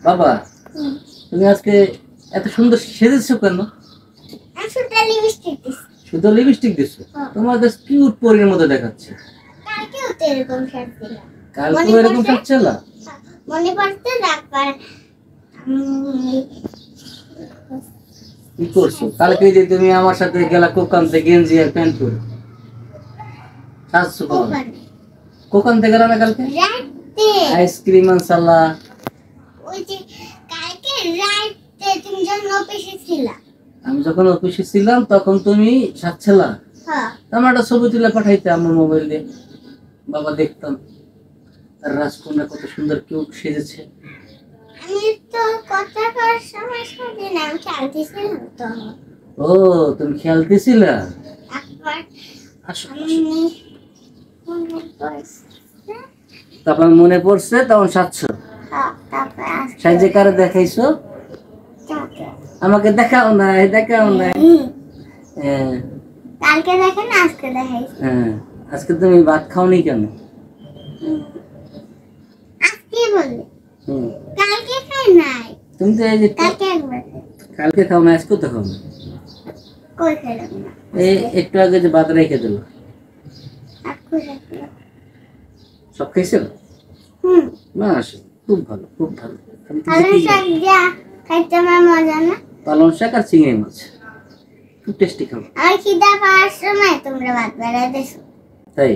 বাবা তুমি আজকে এত সুন্দর সেজেছো কেন? শুধু লিপস্টিক দিছো? তোমার কাছে কিউট পরীর মতো দেখাচ্ছে। কালকেও এরকম সাজছিল? মনে পড়ছে রাখবার কি করছো? কালকে যে তুমি আমার সাথে গেলা কোকান্তে গেঞ্জি আর প্যান্ট পরে সাজছো কোকান্তে গেলা না কালকে? আইসক্রিম আনসালা ওই যে কালকে রাতে তুমি যখন অফিসে ছিলা। আমি যখন অফিসে ছিলাম তখন তুমি সাজছিলা? হ্যাঁ। আমার একটা ছবি তুলে পাঠাইতে আমার মোবাইল দিয়ে, বাবা দেখতাম। আর রাজকন্যা কত সুন্দর কিউট সেজেছে। আমি তো কথা করার সময় সাজি না, আমি খেলতেছিলাম তো। ও তুমি খেলতেছিলা? একবার তারপর মনে পড়ছে তখন সাজছো? সাইজে কারে দেখাইছো? আমাকে দেখাও না, দেখাও না। কালকে দেখে না আজকে দেখাইছো। হ্যাঁ, আজকে তুমি ভাত খাওনি কেন? আজকে বলে কালকে খাই নাই। তুমি তো এই যে কালকে একবার কালকে খাও না, আজকে তো খাও না। কই খেলাম না? এই একটু আগে যে ভাত রেখে দিল। সব খাইছো? মাশাআল্লাহ, খুব ভালো খুব ভালো। পালং শাক যা খাইতে আমার মজা না? পালং শাক আর চিংড়ি মাছ খুব টেস্টি খাও। আর খিদা পাওয়ার সময় তোমরা ভাত বেড়ে দিছো তাই?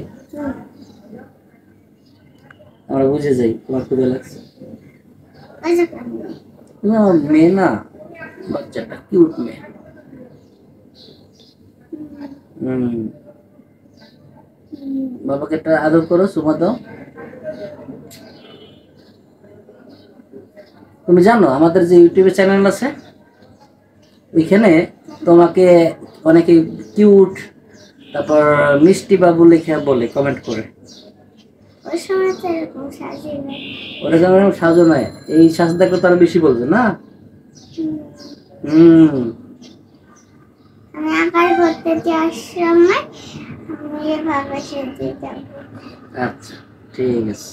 আমরা বুঝে যাই তোমার খিদা লাগছে। না মেয়ে না, বাচ্চাটা কিউট মেয়ে। বাবাকে একটা আদর করো, সুমা দাও। তুমি জানো আমাদের যে ইউটিউবে চ্যানেল আছে ওইখানে তোমাকে অনেকে কিউট তারপর মিষ্টি বাবু লেখা বলে কমেন্ট করে। ওই সময় তো এরকম সাজে না, ওটা যেমন সাজো নয়, এই সাজ দেখলে তো আরো বেশি বলবে না। আমি আঁকার করতে যাওয়ার সময় আমি এভাবে সেজে যাব। আচ্ছা ঠিক আছে।